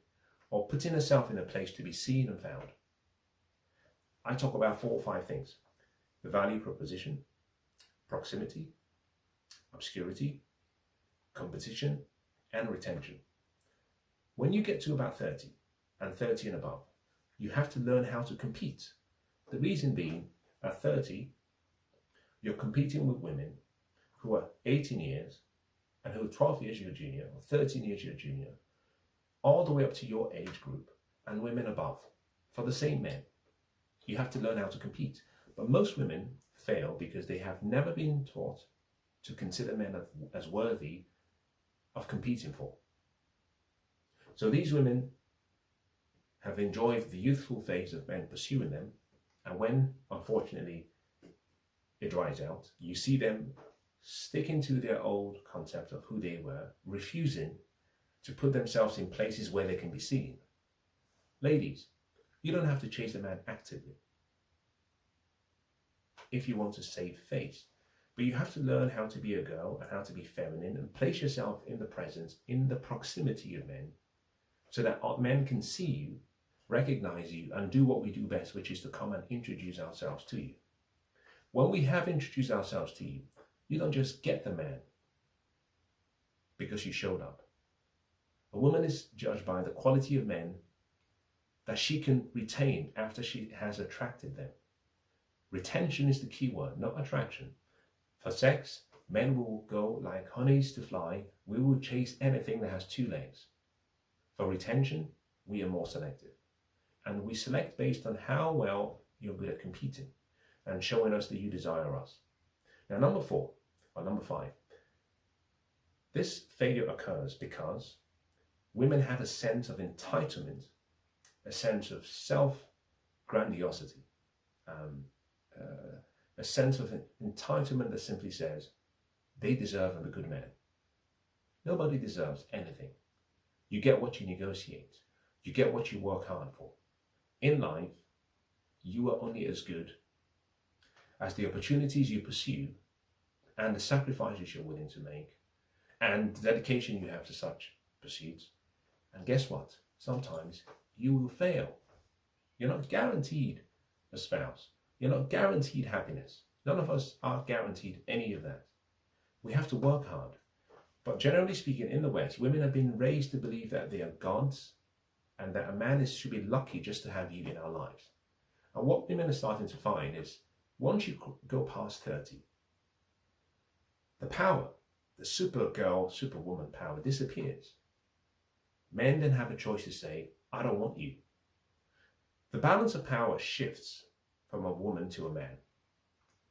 or putting herself in a place to be seen and found. I talk about 4 or 5 things: the value proposition, proximity, obscurity, competition, and retention. When you get to about 30 and 30 and above, you have to learn how to compete. The reason being, at 30, you're competing with women who are 18 years and who are 12 years your junior or 13 years your junior, all the way up to your age group, and women above, for the same men. You have to learn how to compete. But most women fail because they have never been taught to consider men as worthy of competing for. So these women have enjoyed the youthful phase of men pursuing them, and when, unfortunately, it dries out, you see them sticking to their old concept of who they were, refusing to put themselves in places where they can be seen. Ladies, you don't have to chase a man actively if you want to save face, but you have to learn how to be a girl and how to be feminine and place yourself in the presence, in the proximity of men, so that men can see you, recognize you, and do what we do best, which is to come and introduce ourselves to you. When we have introduced ourselves to you, you don't just get the man because you showed up. A woman is judged by the quality of men that she can retain after she has attracted them. Retention is the key word, not attraction. For sex, men will go like honeys to fly. We will chase anything that has 2 legs. For retention, we are more selective. And we select based on how well you're good at competing and showing us that you desire us. Now, number 4, or number 5, this failure occurs because women have a sense of entitlement, a sense of self-grandiosity, a sense of entitlement that simply says they deserve a good man. Nobody deserves anything. You get what you negotiate. You get what you work hard for. In life, you are only as good as the opportunities you pursue and the sacrifices you're willing to make and the dedication you have to such pursuits. And guess what? Sometimes you will fail. You're not guaranteed a spouse. You're not guaranteed happiness. None of us are guaranteed any of that. We have to work hard. But generally speaking, in the West, women have been raised to believe that they are gods and that a man should be lucky just to have you in our lives. And what women are starting to find is once you go past 30, the power, the supergirl, superwoman power disappears. Men then have a choice to say, I don't want you. The balance of power shifts from a woman to a man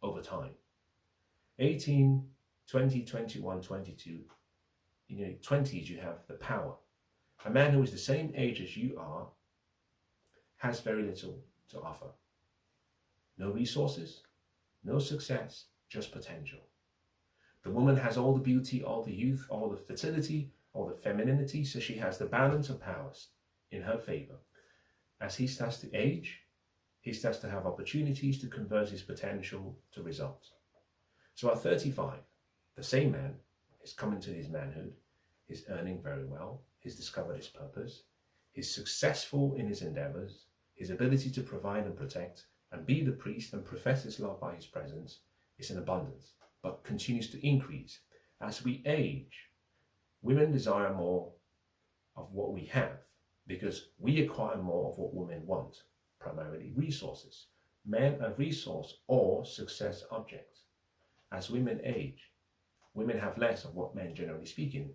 over time. 18, 20, 21, 22, in your 20s you have the power. A man who is the same age as you are has very little to offer. No resources, no success, just potential. The woman has all the beauty, all the youth, all the fertility, all the femininity, so she has the balance of powers in her favor. As he starts to age, he starts to have opportunities to convert his potential to results. So at 35, the same man is coming to his manhood, he's earning very well, he's discovered his purpose, he's successful in his endeavors, his ability to provide and protect and be the priest and profess his love by his presence is in abundance, but continues to increase. As we age, women desire more of what we have because we acquire more of what women want, primarily resources. Men are resource or success objects. As women age, women have less of what men, generally speaking,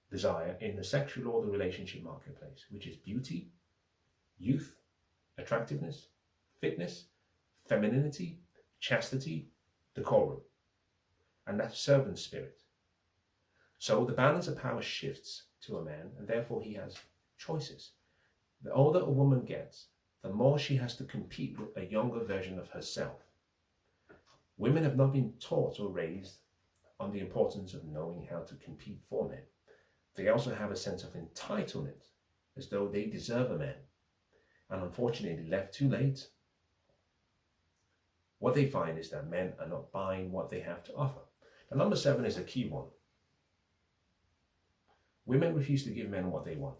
desire in the sexual or the relationship marketplace, which is beauty, youth, attractiveness, fitness, femininity, chastity, decorum, and that servant spirit. So the balance of power shifts to a man, and therefore he has choices. The older a woman gets, the more she has to compete with a younger version of herself. Women have not been taught or raised on the importance of knowing how to compete for men. They also have a sense of entitlement, as though they deserve a man, and unfortunately left too late. What they find is that men are not buying what they have to offer. Now, number 7 is a key one. Women refuse to give men what they want.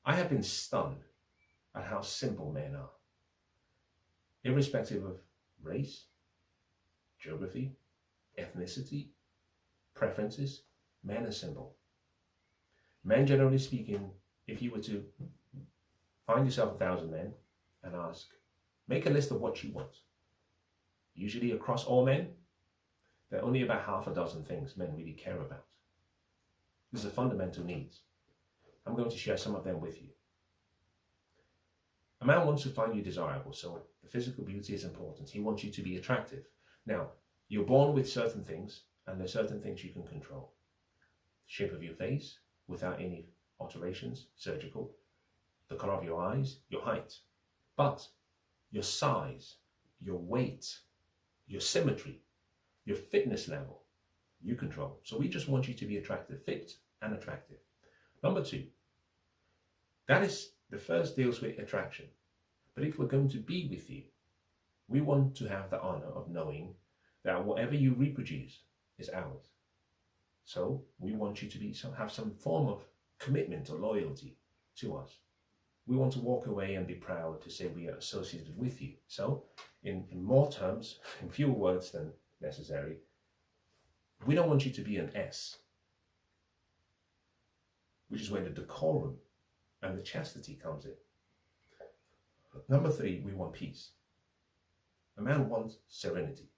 I have been stunned at how simple men are. Irrespective of race, geography, ethnicity, preferences, men are simple. Men, generally speaking, if you were to find yourself 1,000 men and ask, make a list of what you want. Usually across all men, there are only about half a dozen things men really care about. These are fundamental needs. I'm going to share some of them with you. A man wants to find you desirable, so the physical beauty is important. He wants you to be attractive. Now, you're born with certain things, and there are certain things you can control. The shape of your face, without any alterations, surgical. The color of your eyes, your height. But your size, your weight, your symmetry, your fitness level, you control. So we just want you to be attractive, fit and attractive. Number 2, that is the first deals with attraction. But if we're going to be with you, we want to have the honor of knowing that whatever you reproduce is ours. So we want you to have some form of commitment or loyalty to us. We want to walk away and be proud to say we are associated with you. So in more terms, in fewer words than necessary, we don't want you to be an S, which is where the decorum and the chastity comes in. Number 3, we want peace. A man wants serenity.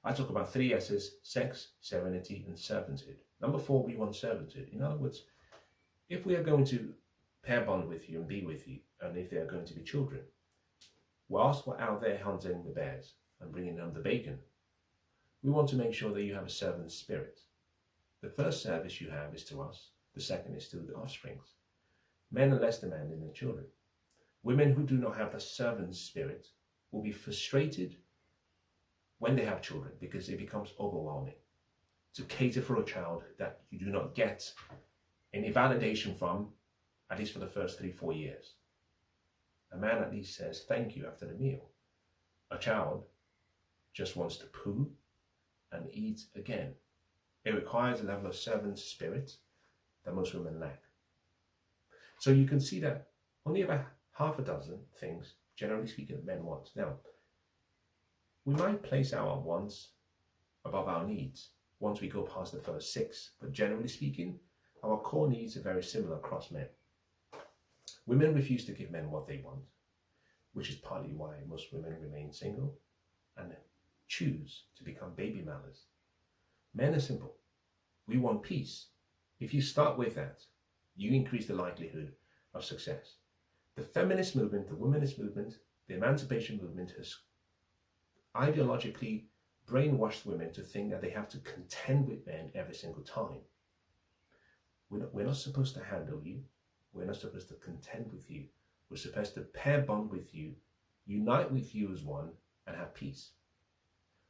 I talk about 3 S's: sex, serenity, and servanthood. Number 4, we want servanthood. In other words, if we are going to pair bond with you and be with you, and if there are going to be children, whilst we're out there hunting the bears and bringing home the bacon, we want to make sure that you have a servant spirit. The first service you have is to us. The second is to the offsprings. Men are less demanding than children. Women who do not have the servant spirit will be frustrated when they have children because it becomes overwhelming to cater for a child that you do not get any validation from, at least for the first 3-4 years. A man at least says thank you after the meal. A child just wants to poo and eat again. It requires a level of servant spirit that most women lack. So you can see that only about half a dozen things, generally speaking, men want. Now, we might place our wants above our needs once we go past the first 6, but generally speaking, our core needs are very similar across men. Women refuse to give men what they want, which is partly why most women remain single and choose to become baby mamas. Men are simple. We want peace. If you start with that, you increase the likelihood of success. The feminist movement, the womanist movement, the emancipation movement has ideologically brainwashed women to think that they have to contend with men every single time. We're not supposed to handle you. We're not supposed to contend with you. We're supposed to pair bond with you, unite with you as one, and have peace.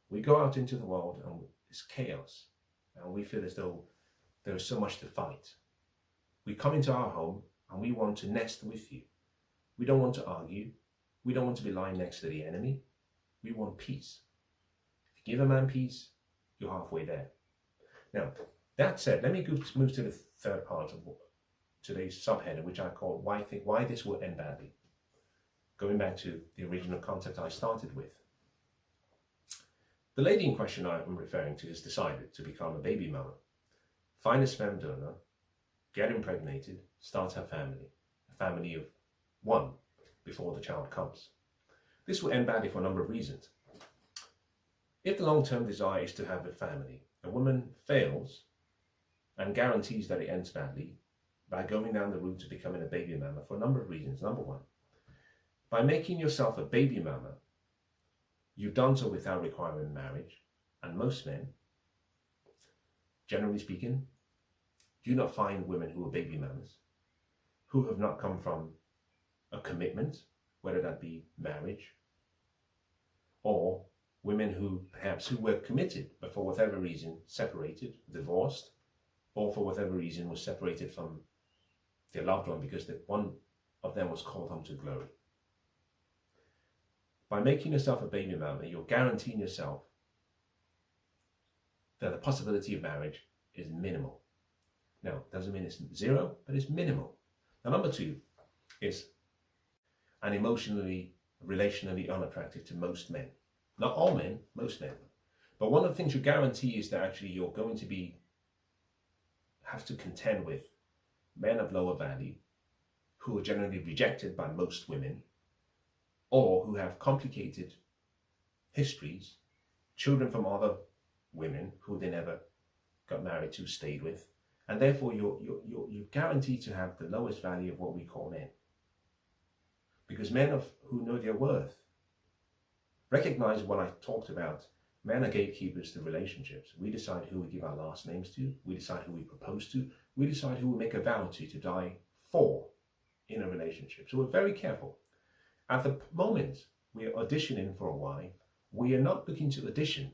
We go out into the world and it's chaos, and we feel as though there is so much to fight. We come into our home and we want to nest with you. We don't want to argue. We don't want to be lying next to the enemy. We want peace. If you give a man peace, you're halfway there. Now, that said, let me move to the third part of today's subheader, which I call why this will end badly. Going back to the original concept I started with. The lady in question I am referring to has decided to become a baby mama, find a sperm donor, get impregnated, start her family, a family of 1 before the child comes. This will end badly for a number of reasons. If the long-term desire is to have a family, a woman fails and guarantees that it ends badly, by going down the route to becoming a baby mama for a number of reasons. Number one, by making yourself a baby mama, you've done so without requiring marriage, and most men, generally speaking, do not find women who are baby mamas, who have not come from a commitment, whether that be marriage, or women who perhaps who were committed, but for whatever reason separated, divorced, or for whatever reason was separated from their loved one because one of them was called home to glory. By making yourself a baby mama, you're guaranteeing yourself that the possibility of marriage is minimal. Now, doesn't mean it's zero, but it's minimal. Now, number two is an emotionally, relationally unattractive to most men. Not all men, most men. But one of the things you guarantee is that actually you're going to have to contend with men of lower value who are generally rejected by most women, or who have complicated histories, children from other women who they never got married to, stayed with, and therefore you're guaranteed to have the lowest value of what we call men. Because men who know their worth recognize what I talked about. Men are gatekeepers to relationships. We decide who we give our last names to. We decide who we propose to. We decide who we make a vow to die for in a relationship. So we're very careful. At the moment we are auditioning for a wife, we are not looking to audition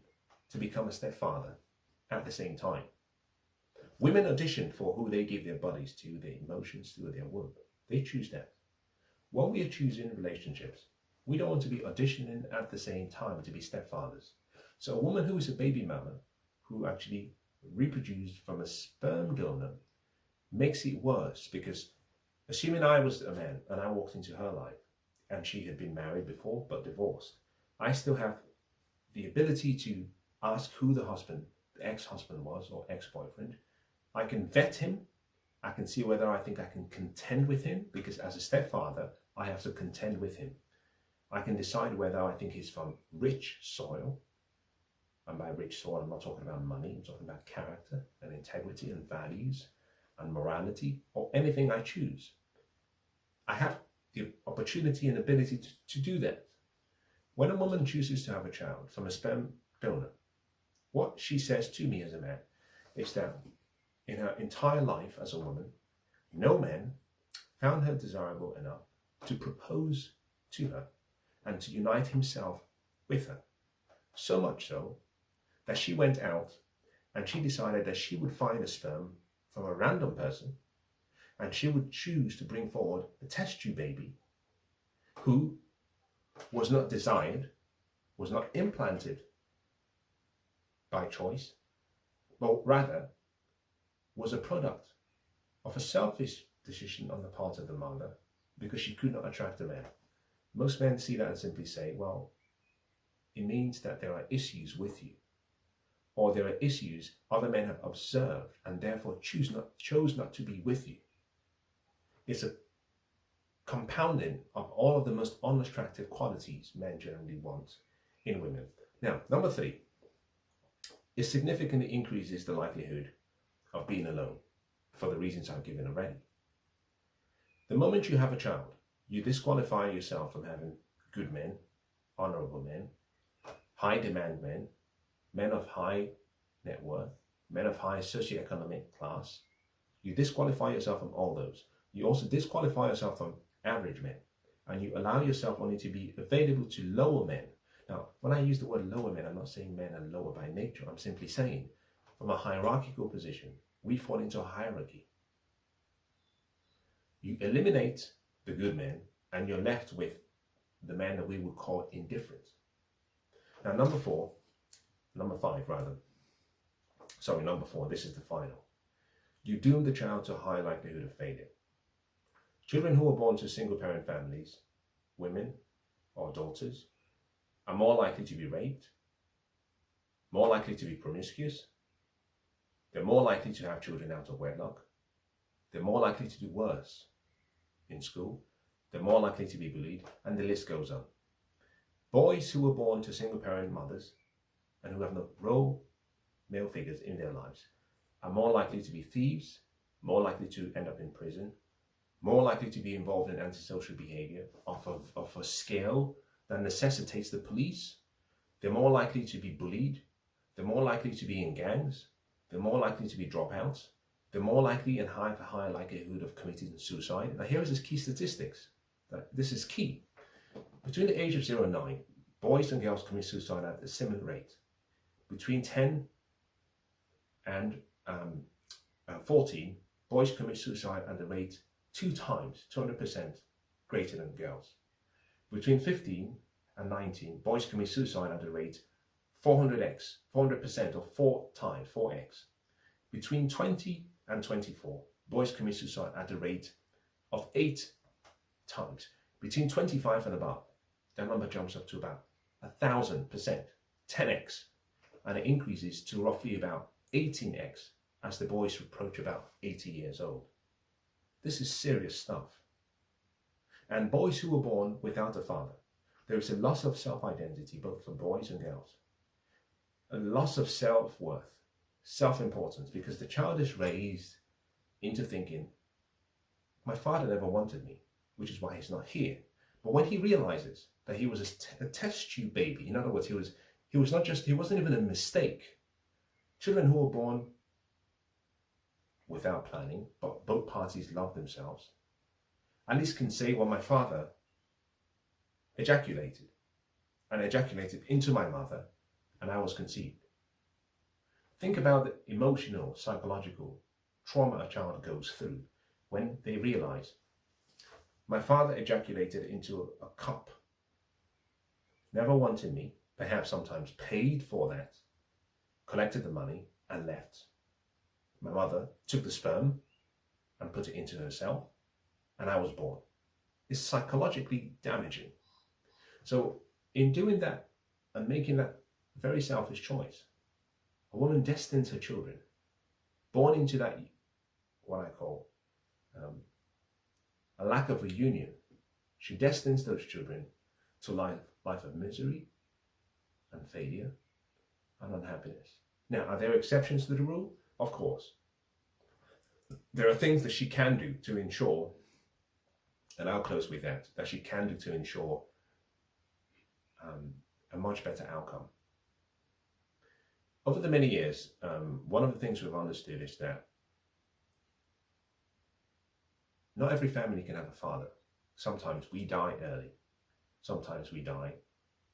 to become a stepfather at the same time. Women audition for who they give their bodies to, their emotions to, their womb. They choose that. When we are choosing relationships, we don't want to be auditioning at the same time to be stepfathers. So a woman who is a baby mama, who actually reproduced from a sperm donor, makes it worse, because assuming I was a man and I walked into her life and she had been married before but divorced, I still have the ability to ask who the ex-husband was, or ex-boyfriend. I can vet him. I can see whether I think I can contend with him, because as a stepfather, I have to contend with him. I can decide whether I think he's from rich soil. And by rich soil, I'm not talking about money. I'm talking about character and integrity and values and morality, or anything I choose. I have the opportunity and ability to do that. When a woman chooses to have a child from a sperm donor, what she says to me as a man is that in her entire life as a woman, no man found her desirable enough to propose to her and to unite himself with her. So much so that she went out and she decided that she would find a sperm from a random person, and she would choose to bring forward a test tube baby who was not desired, was not implanted by choice, but rather was a product of a selfish decision on the part of the mother, because she could not attract a man. Most men see that and simply say, well, it means that there are issues with you, or there are issues other men have observed and therefore chose not to be with you. It's a compounding of all of the most unattractive qualities men generally want in women. Now, number three, it significantly increases the likelihood of being alone, for the reasons I've given already. The moment you have a child, you disqualify yourself from having good men, honorable men, high demand men, men of high net worth, men of high socioeconomic class. You disqualify yourself from all those. You also disqualify yourself from average men, and you allow yourself only to be available to lower men. Now, when I use the word lower men, I'm not saying men are lower by nature. I'm simply saying from a hierarchical position, we fall into a hierarchy. You eliminate the good men and you're left with the men that we would call indifferent. Now, number four, this is the final. You doom the child to a high likelihood of failure. Children who are born to single parent families, women or daughters, are more likely to be raped, more likely to be promiscuous, they're more likely to have children out of wedlock, they're more likely to do worse in school, they're more likely to be bullied, and the list goes on. Boys who were born to single parent mothers and who have no role male figures in their lives are more likely to be thieves, more likely to end up in prison, more likely to be involved in antisocial behavior of a scale that necessitates the police. They're more likely to be bullied. They're more likely to be in gangs. They're more likely to be dropouts. They're more likely and have a higher likelihood of committing suicide. Now, here is this key statistics. This is key. Between the age of 0 and 9, boys and girls commit suicide at a similar rate. Between 10 and 14, boys commit suicide at a rate 200% greater than girls. Between 15 and 19, boys commit suicide at a rate 400x, 400% or 4x. Between 20 and 24, boys commit suicide at a rate of 8 times. Between 25 and above, that number jumps up to about 1,000%, 10x, and it increases to roughly about 18x as the boys approach about 80 years old. This is serious stuff. And boys who were born without a father, there is a loss of self-identity both for boys and girls. A loss of self-worth, self-importance, because the child is raised into thinking, my father never wanted me, which is why he's not here. But when he realizes that he was a test tube baby, in other words, he wasn't even a mistake. Children who were born without planning, but both parties love themselves, at least can say, well, my father ejaculated into my mother, and I was conceived. Think about the emotional, psychological trauma a child goes through when they realize, my father ejaculated into a cup, never wanted me, perhaps sometimes paid for that, collected the money and left. My mother took the sperm and put it into herself, and I was born. It's psychologically damaging. So in doing that and making that very selfish choice, a woman destines her children, born into that, what I call a lack of a union. She destines those children to life of misery and failure and unhappiness. Now, are there exceptions to the rule? Of course. There are things that she can do to ensure, and I'll close with that she can do to ensure a much better outcome. Over the many years, one of the things we've understood is that not every family can have a father. Sometimes we die early. Sometimes we die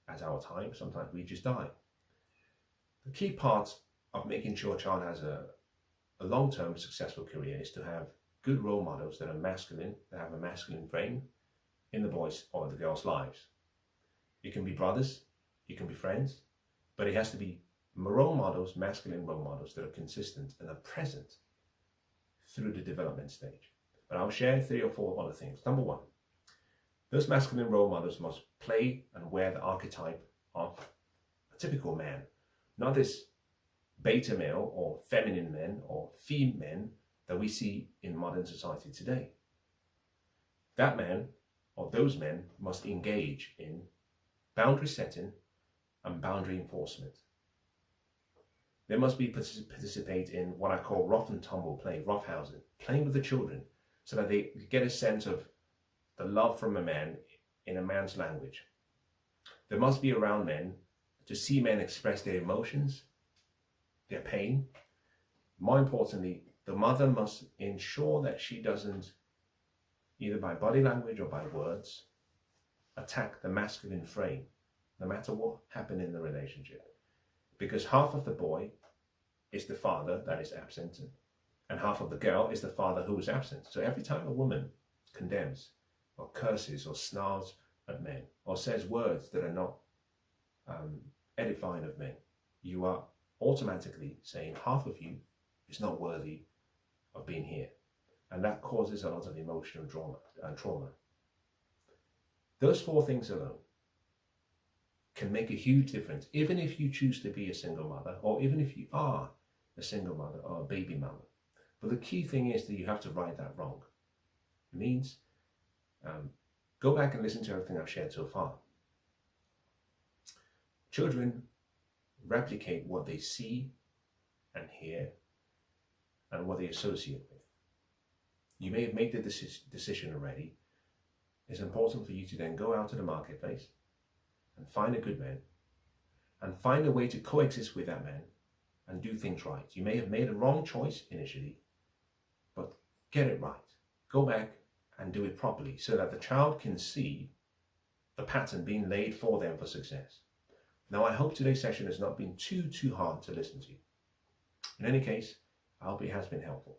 at our time. Sometimes we just die. The key part of making sure a child has a long-term successful career is to have good role models that are masculine, that have a masculine frame in the boys' or the girls' lives. It can be brothers, it can be friends, but it has to be role models, masculine role models that are consistent and are present through the development stage. But I'll share 3 or 4 other things. Number 1, those masculine role models must play and wear the archetype of a typical man, not this beta male or feminine men or femme men that we see in modern society today. That man or those men must engage in boundary setting and boundary enforcement. They must participate in what I call rough and tumble play, roughhousing, playing with the children so that they get a sense of the love from a man in a man's language. They must be around men to see men express their emotions, their pain. More importantly, the mother must ensure that she doesn't, either by body language or by words, attack the masculine frame, no matter what happened in the relationship. Because half of the boy is the father that is absent, and half of the girl is the father who is absent. So every time a woman condemns or curses or snarls at men or says words that are not edifying of men, you are automatically saying half of you is not worthy of being here. And that causes a lot of emotional trauma. Those 4 things alone can make a huge difference, even if you choose to be a single mother, or even if you are a single mother or a baby mama. But the key thing is that you have to right that wrong. It means go back and listen to everything I've shared so far. Children replicate what they see and hear and what they associate with. you may have made the decision already. It's important for you to then go out to the marketplace and find a good man and find a way to coexist with that man and do things right. You may have made a wrong choice initially, but get it right. Go back and do it properly so that the child can see the pattern being laid for them for success. Now, I hope today's session has not been too hard to listen to. In any case, I hope it has been helpful.